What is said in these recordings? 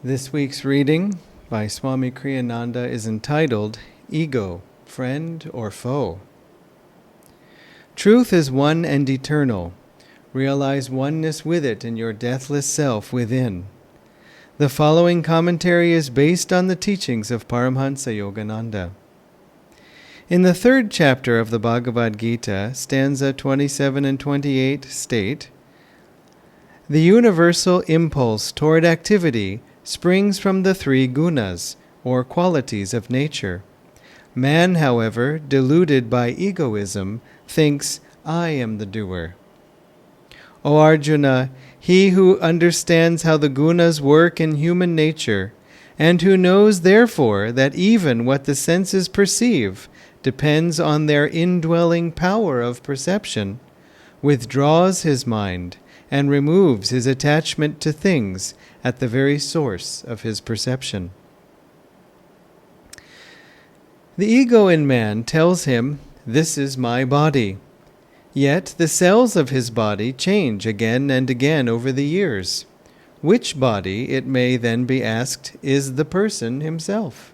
This week's reading by Swami Kriyananda is entitled, Ego, Friend or Foe? Truth is one and eternal. Realize oneness with it in your deathless self within. The following commentary is based on the teachings of Paramhansa Yogananda. In the third chapter of the Bhagavad Gita, stanza 27 and 28 state, the universal impulse toward activity springs from the three gunas, or qualities of nature. Man, however, deluded by egoism, thinks, I am the doer. O Arjuna, he who understands how the gunas work in human nature, and who knows therefore that even what the senses perceive depends on their indwelling power of perception, withdraws his mind and removes his attachment to things at the very source of his perception. The ego in man tells him, this is my body. Yet the cells of his body change again and again over the years. Which body, it may then be asked, is the person himself?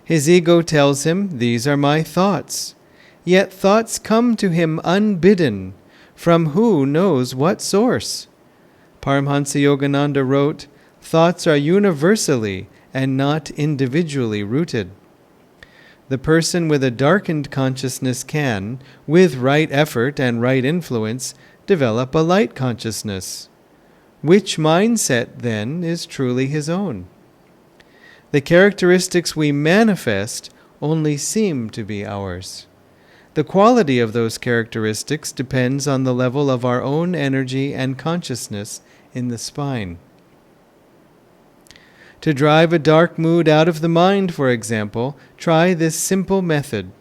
His ego tells him, these are my thoughts. Yet thoughts come to him unbidden, from who knows what source? Paramhansa Yogananda wrote, thoughts are universally and not individually rooted. The person with a darkened consciousness can, with right effort and right influence, develop a light consciousness. Which mindset, then, is truly his own? The characteristics we manifest only seem to be ours. The quality of those characteristics depends on the level of our own energy and consciousness in the spine. To drive a dark mood out of the mind, for example, try this simple method.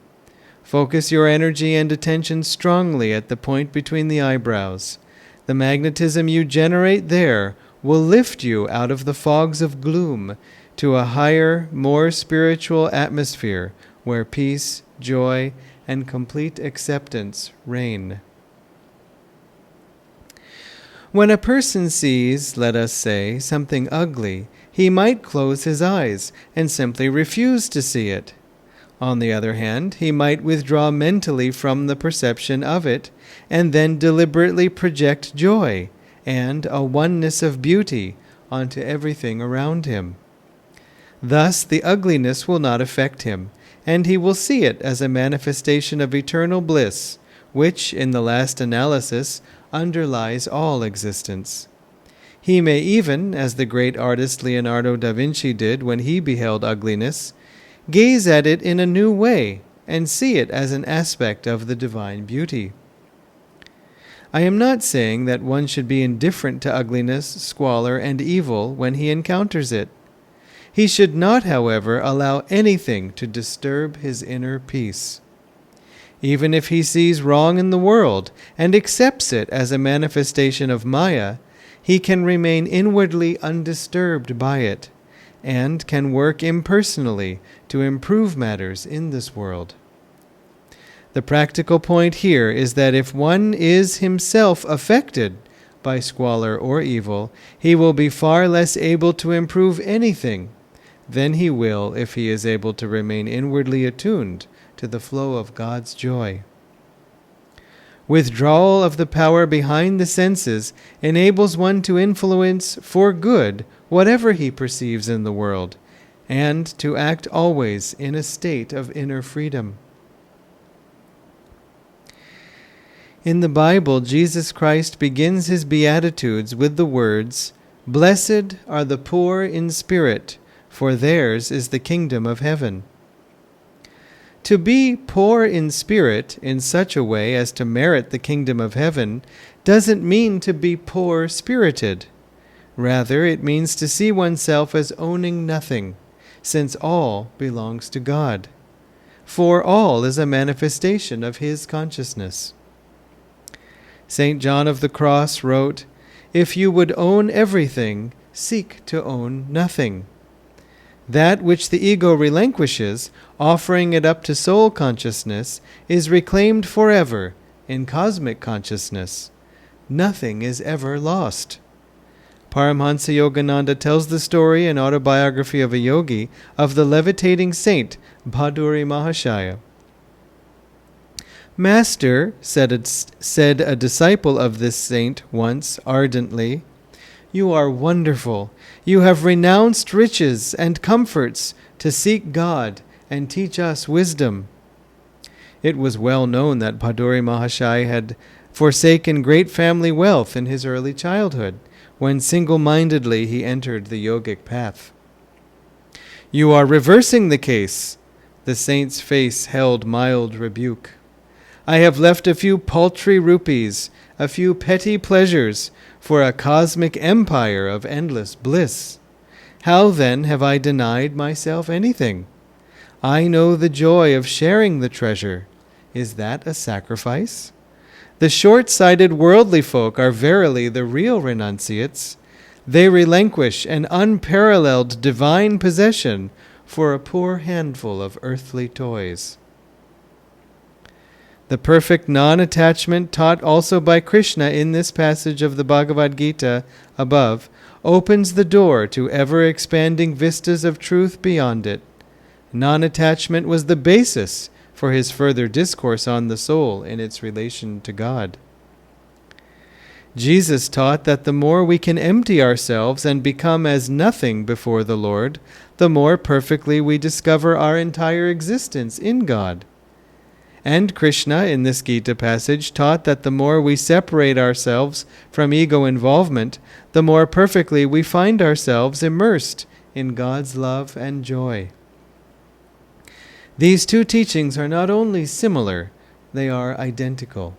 Focus your energy and attention strongly at the point between the eyebrows. The magnetism you generate there will lift you out of the fogs of gloom to a higher, more spiritual atmosphere where peace, joy, and complete acceptance reign. When a person sees, let us say, something ugly, he might close his eyes and simply refuse to see it. On the other hand, he might withdraw mentally from the perception of it and then deliberately project joy and a oneness of beauty onto everything around him. Thus, the ugliness will not affect him, and he will see it as a manifestation of eternal bliss, which, in the last analysis, underlies all existence. He may even, as the great artist Leonardo da Vinci did when he beheld ugliness, gaze at it in a new way and see it as an aspect of the divine beauty. I am not saying that one should be indifferent to ugliness, squalor, and evil when he encounters it. He should not, however, allow anything to disturb his inner peace. Even if he sees wrong in the world and accepts it as a manifestation of Maya, he can remain inwardly undisturbed by it and can work impersonally to improve matters in this world. The practical point here is that if one is himself affected by squalor or evil, he will be far less able to improve anything than he will if he is able to remain inwardly attuned to the flow of God's joy. Withdrawal of the power behind the senses enables one to influence for good whatever he perceives in the world, and to act always in a state of inner freedom. In the Bible, Jesus Christ begins his Beatitudes with the words, "Blessed are the poor in spirit, for theirs is the kingdom of heaven." To be poor in spirit in such a way as to merit the kingdom of heaven doesn't mean to be poor-spirited. Rather, it means to see oneself as owning nothing, since all belongs to God. For all is a manifestation of His consciousness. St. John of the Cross wrote, "If you would own everything, seek to own nothing." That which the ego relinquishes, offering it up to soul consciousness, is reclaimed forever in cosmic consciousness. Nothing is ever lost. Paramhansa Yogananda tells the story and autobiography of a yogi of the levitating saint, Bhaduri Mahashaya. "Master," said a disciple of this saint once ardently, "you are wonderful. You have renounced riches and comforts to seek God and teach us wisdom." It was well known that Bhaduri Mahashaya had forsaken great family wealth in his early childhood, when single-mindedly he entered the yogic path. "You are reversing the case." The saint's face held mild rebuke. "I have left a few paltry rupees, a few petty pleasures, for a cosmic empire of endless bliss. How then have I denied myself anything? I know the joy of sharing the treasure. Is that a sacrifice? The short-sighted worldly folk are verily the real renunciates. They relinquish an unparalleled divine possession for a poor handful of earthly toys." The perfect non-attachment taught also by Krishna in this passage of the Bhagavad Gita above opens the door to ever-expanding vistas of truth beyond it. Non-attachment was the basis for his further discourse on the soul in its relation to God. Jesus taught that the more we can empty ourselves and become as nothing before the Lord, the more perfectly we discover our entire existence in God. And Krishna, in this Gita passage, taught that the more we separate ourselves from ego involvement, the more perfectly we find ourselves immersed in God's love and joy. These two teachings are not only similar, they are identical.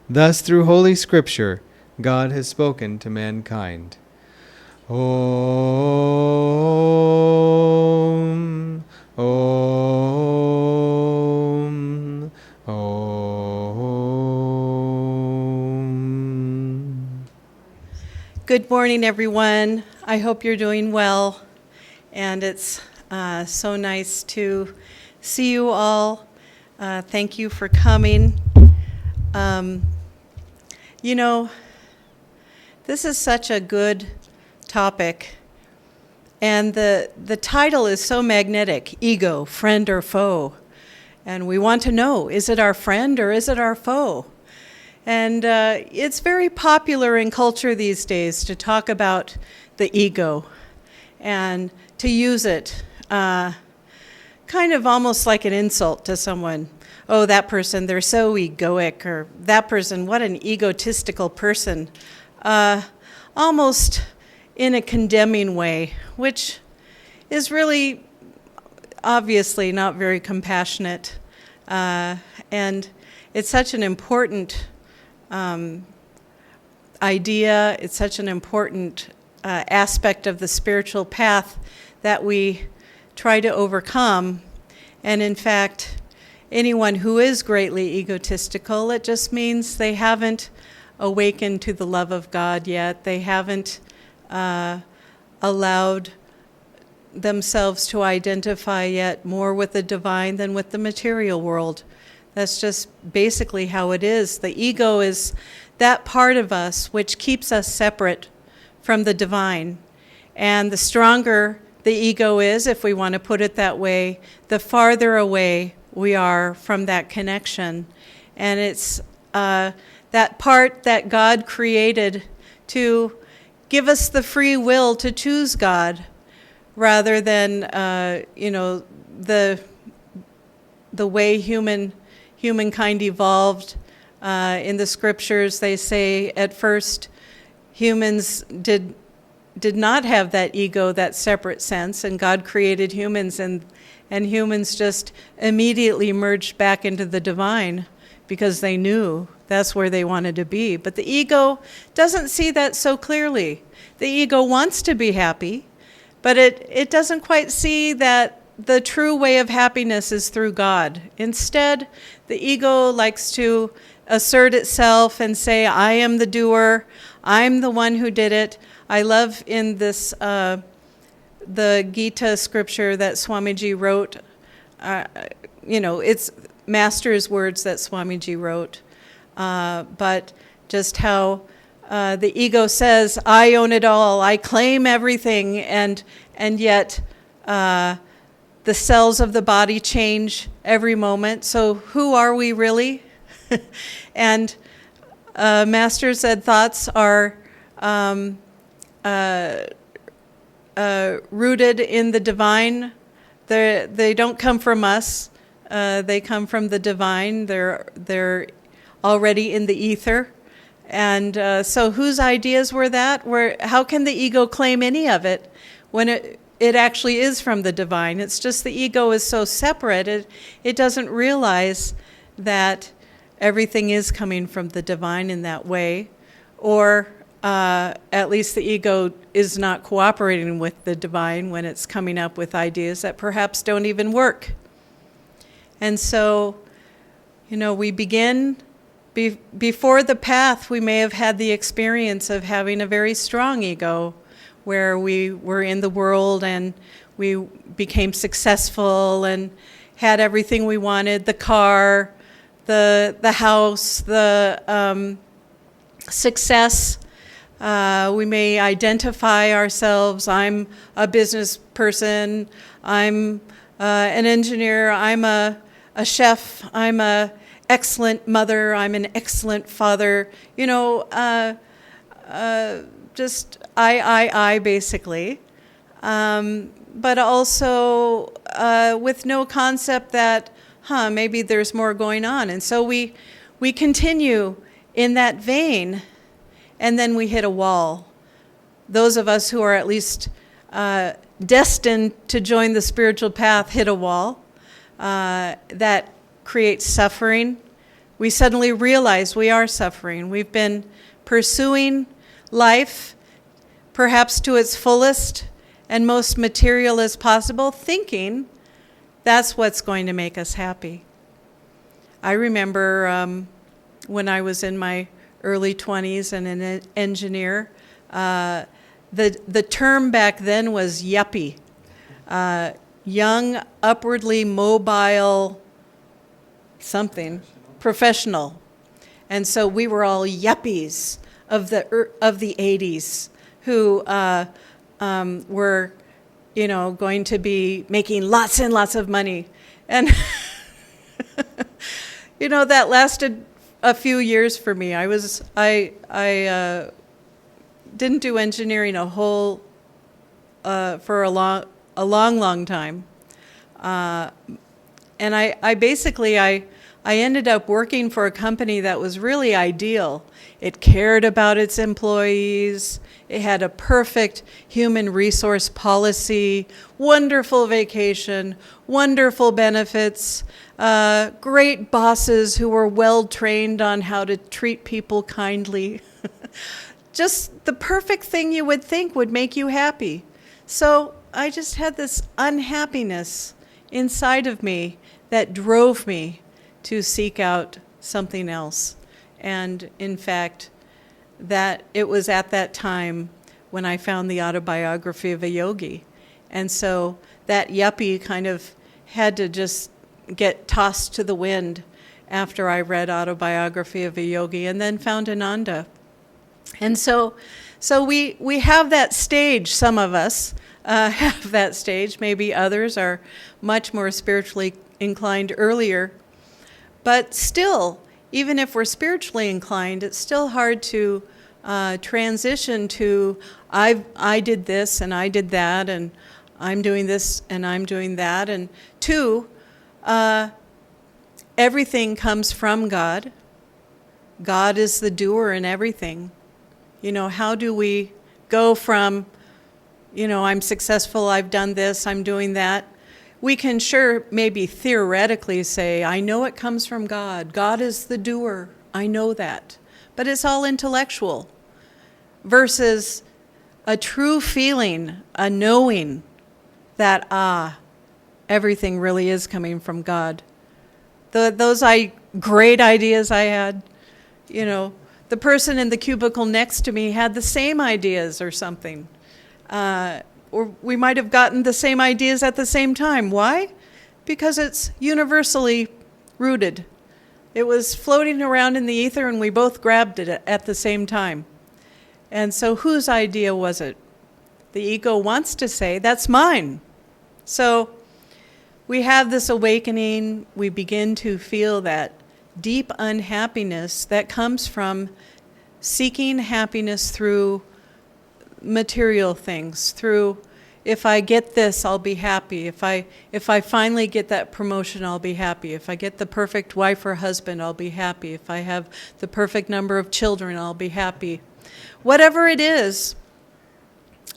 Thus, through Holy Scripture, God has spoken to mankind. Om, Om, Om. Good morning, everyone. I hope you're doing well, and it's so nice to see you all. Thank you for coming. This is such a good topic, and the title is so magnetic: ego, friend or foe. And we want to know, is it our friend or is it our foe? And it's very popular in culture these days to talk about the ego and to use it kind of almost like an insult to someone. Oh, that person, they're so egoic, or that person, what an egotistical person. Almost in a condemning way, which is really obviously not very compassionate. And it's such an important idea, it's such an important aspect of the spiritual path that we try to overcome. And in fact, anyone who is greatly egotistical, it just means they haven't awakened to the love of God yet. They haven't allowed themselves to identify yet more with the divine than with the material world. That's just basically how it is. The ego is that part of us which keeps us separate from the divine. And the stronger the ego is, if we want to put it that way, the farther away we are from that connection. And it's that part that God created to give us the free will to choose God, rather than the way humankind evolved. In the scriptures, they say at first humans did not have that ego, that separate sense, and God created humans, and humans just immediately merged back into the divine because they knew that's where they wanted to be. But the ego doesn't see that so clearly. The ego wants to be happy, but it doesn't quite see that the true way of happiness is through God. Instead, the ego likes to assert itself and say, I am the doer, I'm the one who did it. I love in this, the Gita scripture that Swamiji wrote, it's Master's words that Swamiji wrote, but just how the ego says, I own it all, I claim everything, and yet the cells of the body change every moment. So who are we really? And Master said thoughts are rooted in the divine. They don't come from us. They come from the divine. They're already in the ether. And so whose ideas were that? How can the ego claim any of it when it actually is from the divine? It's just the ego is so separate, it doesn't realize that everything is coming from the divine in that way. Or at least the ego is not cooperating with the divine when it's coming up with ideas that perhaps don't even work. And so, we begin, before the path, we may have had the experience of having a very strong ego, where we were in the world and we became successful and had everything we wanted, the car, the house, the success. We may identify ourselves. I'm a business person. I'm an engineer. I'm a chef. I'm an excellent mother. I'm an excellent father. Just I basically. But also with no concept that, maybe there's more going on. And so we continue in that vein, and then we hit a wall. Those of us who are at least destined to join the spiritual path hit a wall that creates suffering. We suddenly realize we are suffering. We've been pursuing life, perhaps to its fullest and most material as possible, thinking that's what's going to make us happy. I remember when I was in my early 20s and an engineer, the term back then was yuppie. Young, upwardly mobile, something, professional. And so we were all yuppies of the 80s who were, going to be making lots and lots of money. And, that lasted a few years for me. I didn't do engineering for a long time. And I ended up working for a company that was really ideal. It cared about its employees. It had a perfect human resource policy, wonderful vacation, wonderful benefits, great bosses who were well trained on how to treat people kindly. Just the perfect thing you would think would make you happy. So I just had this unhappiness inside of me that drove me to seek out something else. And in fact, that it was at that time when I found the autobiography of a yogi. And so that yuppie kind of had to just get tossed to the wind after I read Autobiography of a Yogi and then found Ananda. And so we have that stage, some of us have that stage. Maybe others are much more spiritually inclined earlier. But still, even if we're spiritually inclined, it's still hard to transition to I did this and I did that and I'm doing this and I'm doing that. And two, everything comes from God. God is the doer in everything. How do we go from, I'm successful, I've done this, I'm doing that. We can sure maybe theoretically say, I know it comes from God. God is the doer. I know that. But it's all intellectual versus a true feeling, a knowing that, everything really is coming from God. Those great ideas I had, the person in the cubicle next to me had the same ideas or something. Or we might have gotten the same ideas at the same time. Why? Because it's universally rooted. It was floating around in the ether and we both grabbed it at the same time. And so whose idea was it? The ego wants to say, that's mine. So we have this awakening. We begin to feel that deep unhappiness that comes from seeking happiness through material things, through, if I get this, I'll be happy. If I finally get that promotion, I'll be happy. If I get the perfect wife or husband, I'll be happy. If I have the perfect number of children, I'll be happy. Whatever it is,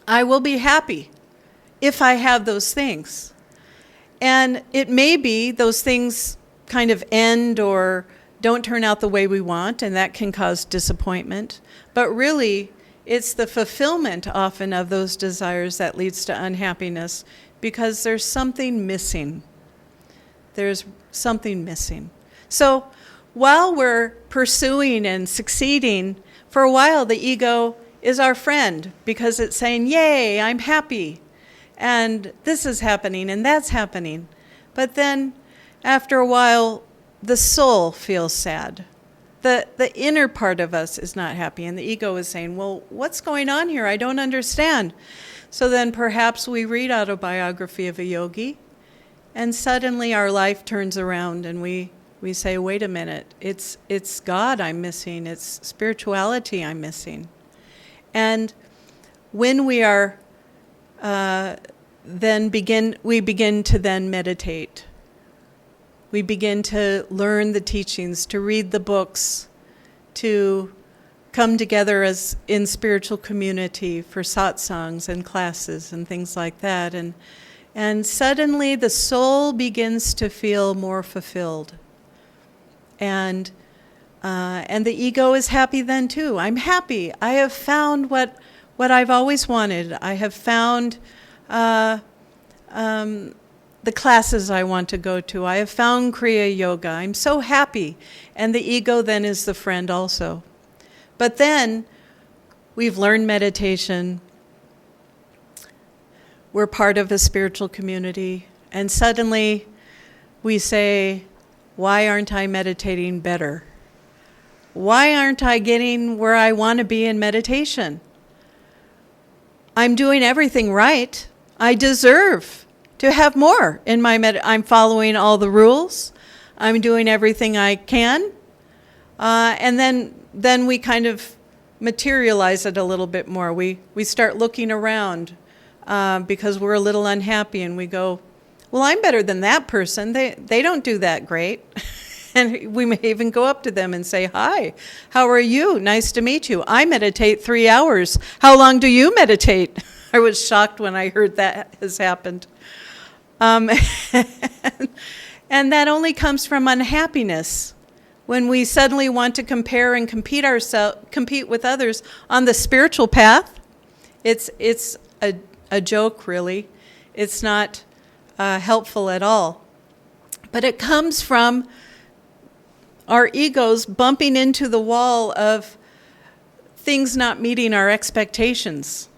I will be happy if I have those things. And it may be those things kind of end or don't turn out the way we want, and that can cause disappointment. But really, it's the fulfillment often of those desires that leads to unhappiness, because there's something missing. There's something missing. So while we're pursuing and succeeding, for a while the ego is our friend, because it's saying, yay, I'm happy, and this is happening and that's happening. But then after a while, the soul feels sad. The inner part of us is not happy, and the ego is saying, well, what's going on here? I don't understand. So then perhaps we read Autobiography of a Yogi, and suddenly our life turns around and we say, wait a minute, it's God I'm missing, it's spirituality I'm missing. And when we are we begin to then meditate. We begin to learn the teachings, to read the books, to come together as in spiritual community for satsangs and classes and things like that. And suddenly the soul begins to feel more fulfilled. And the ego is happy then too. I'm happy. I have found what I've always wanted. I have found the classes I want to go to. I have found Kriya Yoga. I'm so happy. And the ego then is the friend also. But then we've learned meditation. We're part of a spiritual community. And suddenly we say, why aren't I meditating better? Why aren't I getting where I want to be in meditation? I'm doing everything right. I deserve to have more in my I'm following all the rules. I'm doing everything I can. And then we kind of materialize it a little bit more. We start looking around because we're a little unhappy, and we go, well, I'm better than that person. They don't do that great. And we may even go up to them and say, hi, how are you? Nice to meet you. I meditate 3 hours. How long do you meditate? I was shocked when I heard that has happened. And that only comes from unhappiness. When we suddenly want to compare and compete with others on the spiritual path, it's a joke, really. It's not helpful at all. But it comes from our egos bumping into the wall of things not meeting our expectations.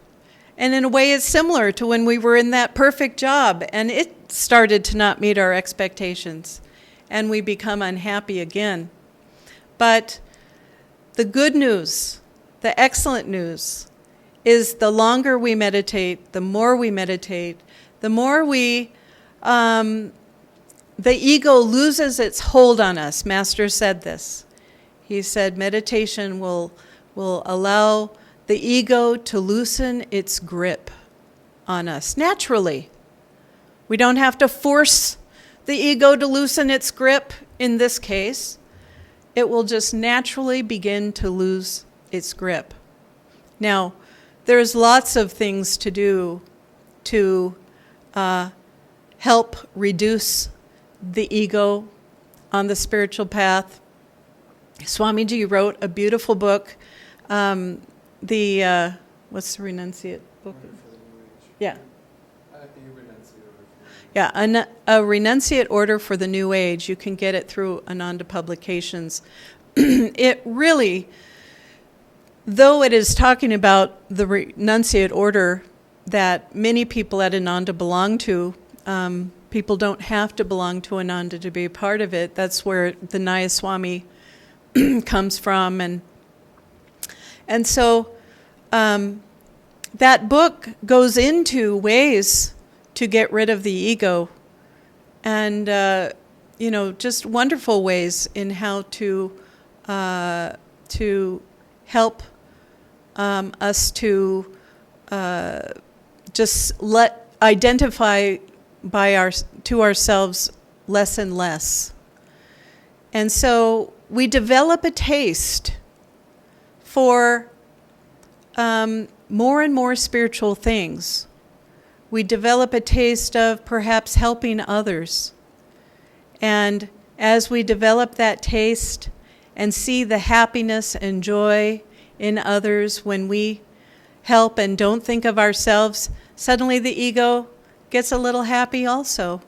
And in a way, it's similar to when we were in that perfect job and it started to not meet our expectations, and we become unhappy again. But the good news, the excellent news, is the longer we meditate, the more the ego loses its hold on us. Master said this. He said meditation will allow the ego to loosen its grip on us naturally. We don't have to force the ego to loosen its grip in this case. It will just naturally begin to lose its grip. Now, there's lots of things to do to help reduce the ego on the spiritual path. Swamiji wrote a beautiful book. What's the renunciate book? Yeah. Yeah, a renunciate order for the new age. You can get it through Ananda Publications. It really, though it is talking about the renunciate order that many people at Ananda belong to, people don't have to belong to Ananda to be a part of it. That's where the Nayaswami comes from. And so that book goes into ways to get rid of the ego, and just wonderful ways in how to help us to just identify to ourselves less and less. And so we develop a taste for more and more spiritual things. We develop a taste of perhaps helping others. And as we develop that taste and see the happiness and joy in others when we help and don't think of ourselves, suddenly the ego gets a little happy also.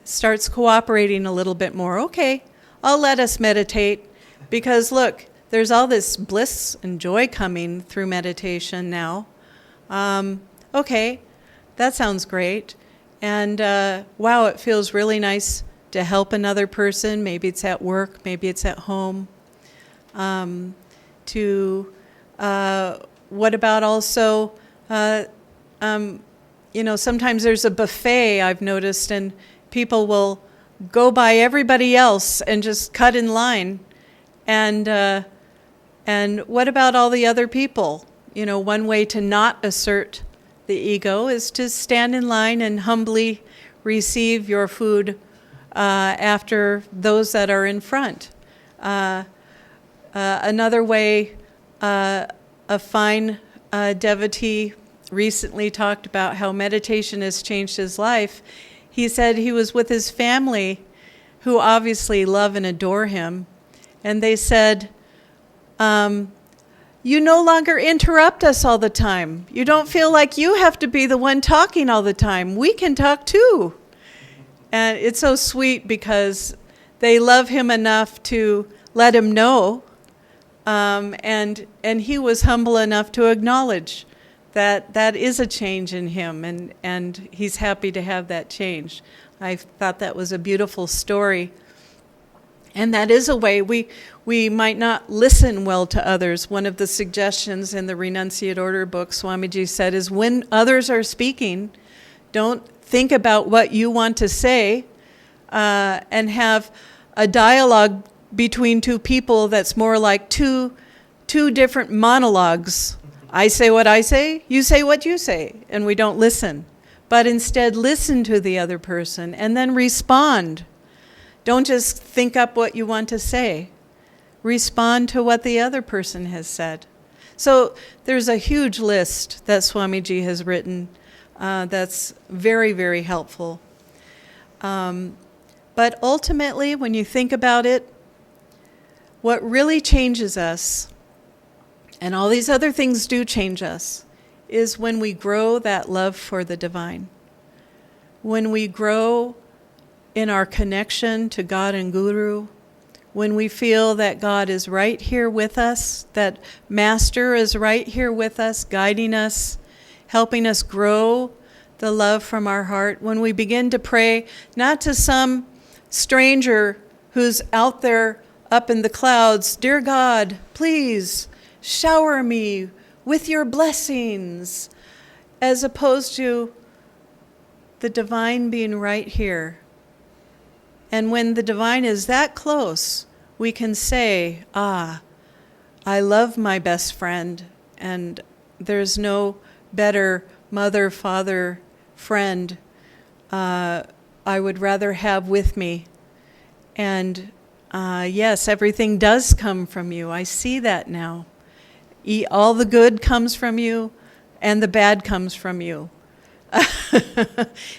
Starts cooperating a little bit more. Okay, I'll let us meditate, because look, there's all this bliss and joy coming through meditation now. Okay, that sounds great. And wow, it feels really nice to help another person. Maybe it's at work, maybe it's at home. What about also, sometimes there's a buffet, I've noticed, and people will go by everybody else and just cut in line. And what about all the other people? One way to not assert the ego is to stand in line and humbly receive your food after those that are in front. Another way, a fine devotee recently talked about how meditation has changed his life. He said he was with his family, who obviously love and adore him, and they said, you no longer interrupt us all the time. You don't feel like you have to be the one talking all the time. We can talk too. And it's so sweet because they love him enough to let him know, and he was humble enough to acknowledge that is a change in him, and he's happy to have that change. I thought that was a beautiful story. And that is a way we might not listen well to others. One of the suggestions in the Renunciate Order book, Swamiji said, is when others are speaking, don't think about what you want to say, and have a dialogue between two people that's more like two different monologues. I say what I say, you say what you say, and we don't listen. But instead listen to the other person and then respond. Don't just think up what you want to say. Respond to what the other person has said. So there's a huge list that Swamiji has written that's very, very helpful. But ultimately, when you think about it, what really changes us, and all these other things do change us, is when we grow that love for the divine. When we grow in our connection to God and Guru, when we feel that God is right here with us, that Master is right here with us, guiding us, helping us grow the love from our heart, when we begin to pray not to some stranger who's out there up in the clouds, dear God, please shower me with your blessings, as opposed to the divine being right here. And when the divine is that close, we can say, I love my best friend, and there's no better mother, father, friend I would rather have with me. And yes, everything does come from you. I see that now. All the good comes from you, and the bad comes from you.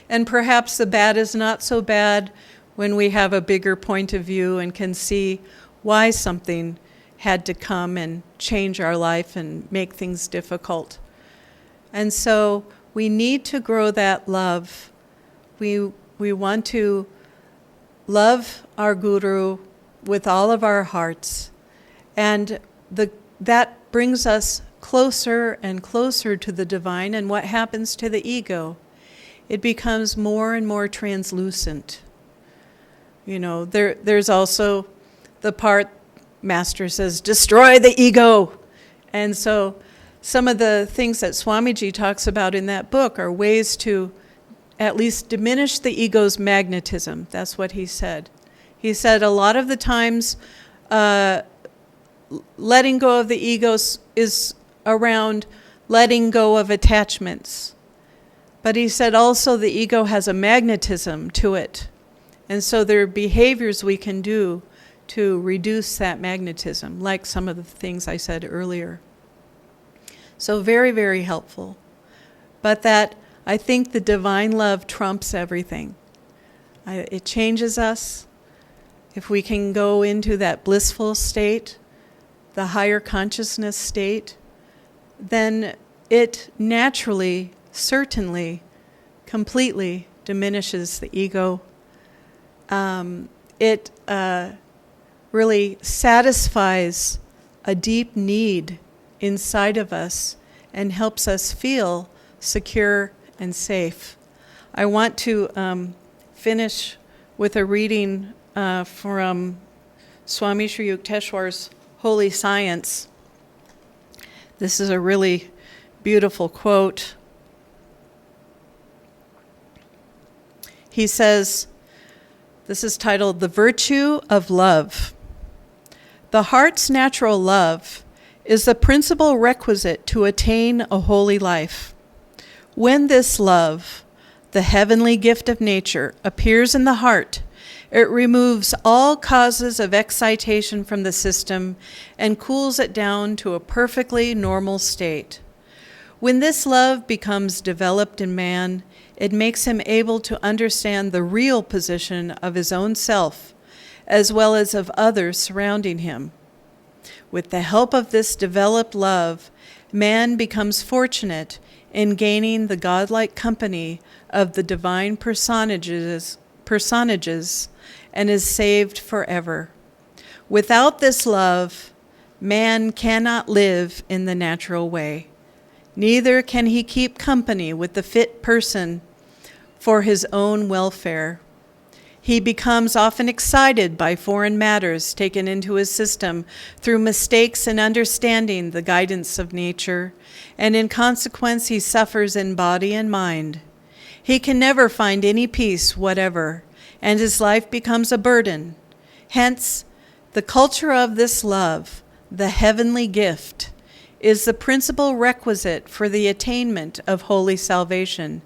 And perhaps the bad is not so bad when we have a bigger point of view and can see why something had to come and change our life and make things difficult. And so we need to grow that love. We want to love our Guru with all of our hearts. And that brings us closer and closer to the divine. And what happens to the ego? It becomes more and more translucent. There's also the part, Master says, destroy the ego. And so some of the things that Swamiji talks about in that book are ways to at least diminish the ego's magnetism. That's what he said. He said a lot of the times letting go of the ego is around letting go of attachments. But he said also the ego has a magnetism to it. And so there are behaviors we can do to reduce that magnetism, like some of the things I said earlier. So very, very helpful. But that I think the divine love trumps everything. It changes us. If we can go into that blissful state, the higher consciousness state, then it naturally, certainly, completely diminishes the ego. It really satisfies a deep need inside of us and helps us feel secure and safe. I want to finish with a reading from Swami Sri Yukteswar's Holy Science. This is a really beautiful quote. He says, this is titled, The Virtue of Love. The heart's natural love is the principal requisite to attain a holy life. When this love, the heavenly gift of nature, appears in the heart, it removes all causes of excitation from the system and cools it down to a perfectly normal state. When this love becomes developed in man, it makes him able to understand the real position of his own self, as well as of others surrounding him. With the help of this developed love, man becomes fortunate in gaining the godlike company of the divine personages and is saved forever. Without this love, man cannot live in the natural way. Neither can he keep company with the fit person for his own welfare. He becomes often excited by foreign matters taken into his system through mistakes in understanding the guidance of nature, and in consequence he suffers in body and mind. He can never find any peace whatever, and his life becomes a burden. Hence, the culture of this love, the heavenly gift, is the principal requisite for the attainment of holy salvation.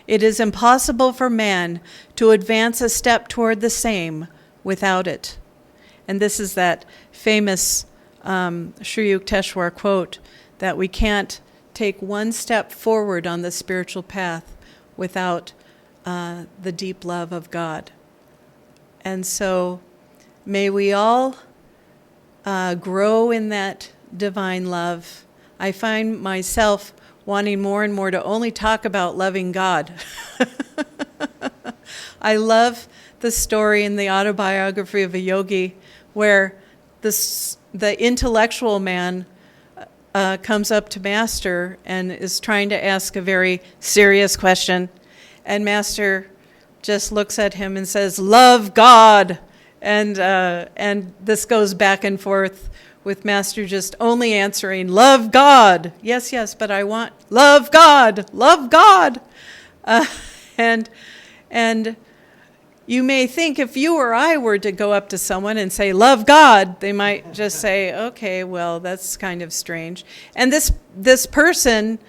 It is impossible for man to advance a step toward the same without it. And this is that famous Sri Yukteswar quote that we can't take one step forward on the spiritual path without the deep love of God. And so may we all grow in that divine love. I find myself wanting more and more to only talk about loving God. I love the story in the autobiography of a yogi where the intellectual man comes up to Master and is trying to ask a very serious question. And Master just looks at him and says, "Love God." And this goes back and forth with Master just only answering, "Love God." Yes, yes, but I want love God, love God. And you may think if you or I were to go up to someone and say, "Love God," they might just say, "Okay, well, that's kind of strange." And this person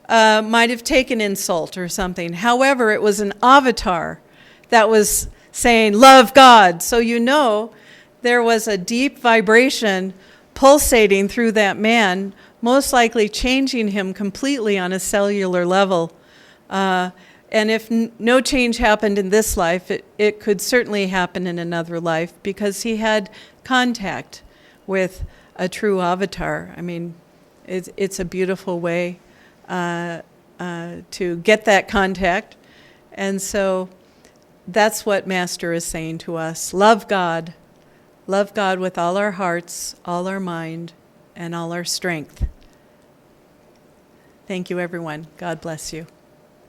might have taken insult or something. However, it was an avatar that was saying, "Love God." So you know there was a deep vibration pulsating through that man, most likely changing him completely on a cellular level. And if no change happened in this life, it could certainly happen in another life because he had contact with a true avatar. I mean, it's a beautiful way to get that contact. And so that's what Master is saying to us. Love God. Love God with all our hearts, all our mind, and all our strength. Thank you, everyone. God bless you.